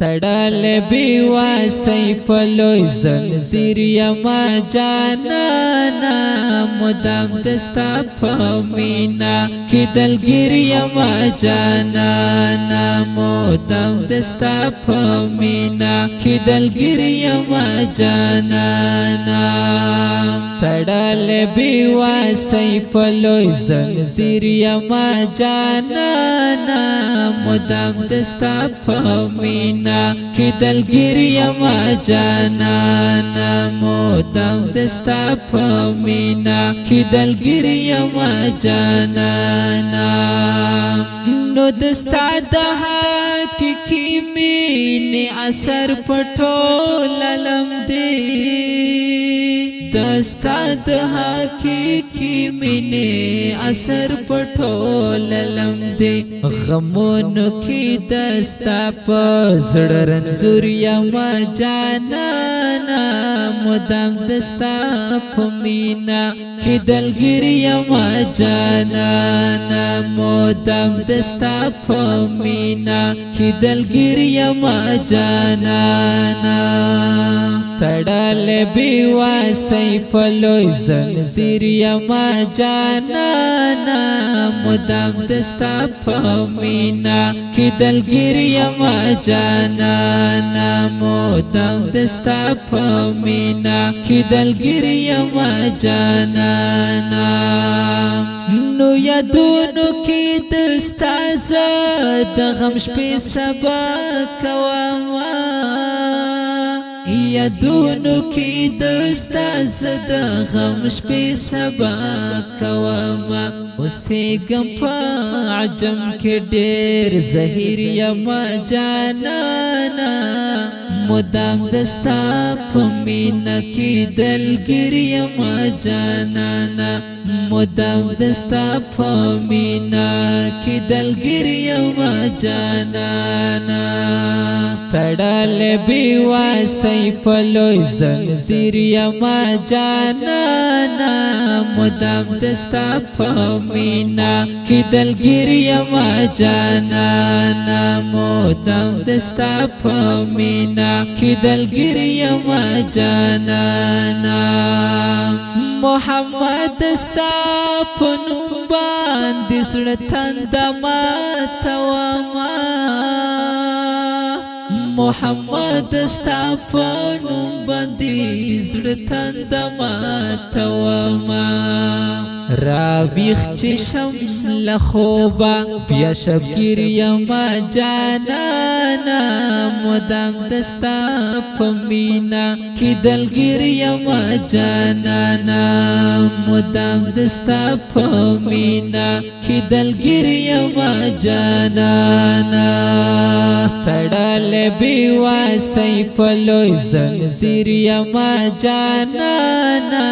تړل بیواسی پلوی زنځیر یما جانانا مدام دستا پمینا کی دلگیر یما جانانا مدام دستا پمینا کی دلگیر یما جانانا تړل بیواسی پلوی زنځیر یما جانانا مدام دستا پمینا کی دلگیر یما جانانا مودم دستا پمینا کی دلگیر یما جانانا نو دستا دہا کی مینی اثر پٹھول علم دے دستا دہا کی مینی اثر پٹھول علم دے غمون کی دستا پزڑ رنزور یما جانانا مدام دستا پمینا کی دلگیر یما جانانا مدام دستا پمینا کی دلگیر یما جانانا تڑال بیواسی پلوی زنځیر یما جانانا مدام دستا پمینا کی دلگیر یما جانانا مودم دستا پمینا کی دلگیر یما جانانا نو یادونو کی دستا زد غم شپی سبا کواما یادونو کی دستا زد غم شپی سبا کواما اسی گم پا عجم کے دیر زہیر یما جانانا مدام دستا پمینا کی دلگیر یما جانانا مدام دستا پمینا کی دلگیر یما جانانا تڑال بیواسی پلوی زنځیر یما جانانا مدام دستا پمینا کی دلگیر یما جانانا مدام دستا پمینا کی دلگیر یما جانانا محمد دستا پنوم باندې زړه تنده ماتوما محمد دستا پنوم باندې زړه تنده ماتوما رابیخ چشم لخوبا بیا شبگیر یما جانانا مدام دستا پمینا کی دلگیر یما جانانا مدام دستا پمینا کی دلگیر یما جانانا تڑال بیواسی پلوی زنځیر یما جانانا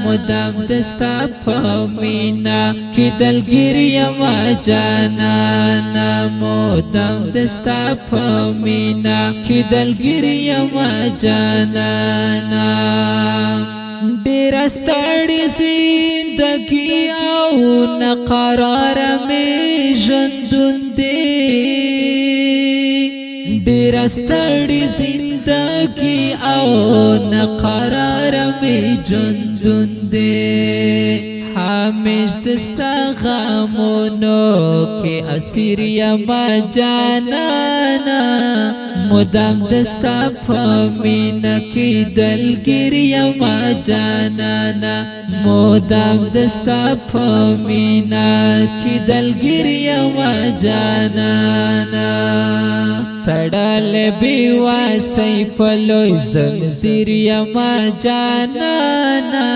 مدام دستا پمینا کی دلگیر یما جانانا مودم دستا پمینا کی دلگیر یما جانانا ډیر ستړی زندگی او نقرار می ژوندون دی ډیر ستړی زندگی او نقرار می ژوندون دی ہمیش دستا غامونو کے اسیر یما جانانا مدام دستا پمینا کی دلگیر یما جانانا مدام دستا پمینا کی دلگیر یما جانانا تڑال بیواسی پلوی زنځیر یما جانانا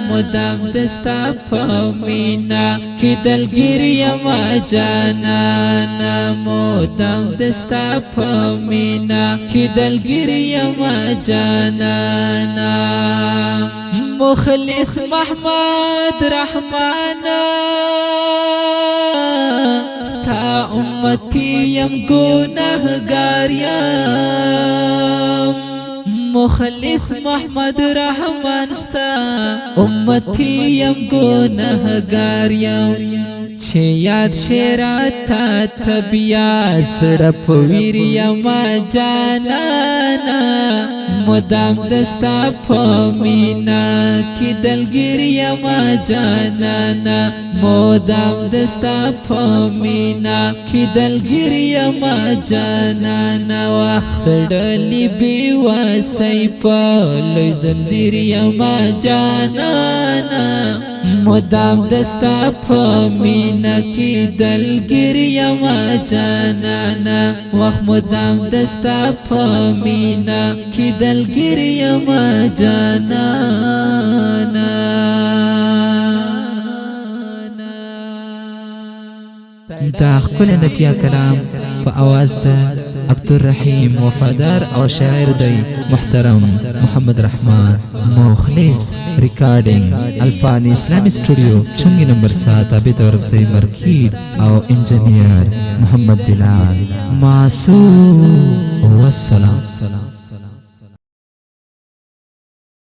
مدام دستا پمینا کی دلگیر یما جانانا مودم دستا پمینا کی دلگیر یما جانانا مخلص محمد رحمانا ستا امتی یم گناہگار یم مخلص محمد رحمان ستا امتی یم گناہگار یم چې یاد شراتا تبیا سړه پویر یما جانانا مدام دستا فمینا کی دلگیر یما جانانا مدام دستا فمینا کی دلگیر یما جانانا وخت ډلی بی واسي په زنجیر یما جانانا مدام دستا فمینا کی دلگیر یما جانانا وخت مدام دستا فمینا کی دلگیر یما جانانا دا خپل نفیا کلام په आवाज د عبدالرحیم وفادار او شاعر دی محترم محمد رحمان مخلص ریکارڈنگ الفانی اسلامی اسٹوڈیو چنگی نمبر 7 عبید ورقصی مرکید او انجینئر محمد بلال معصوم والسلام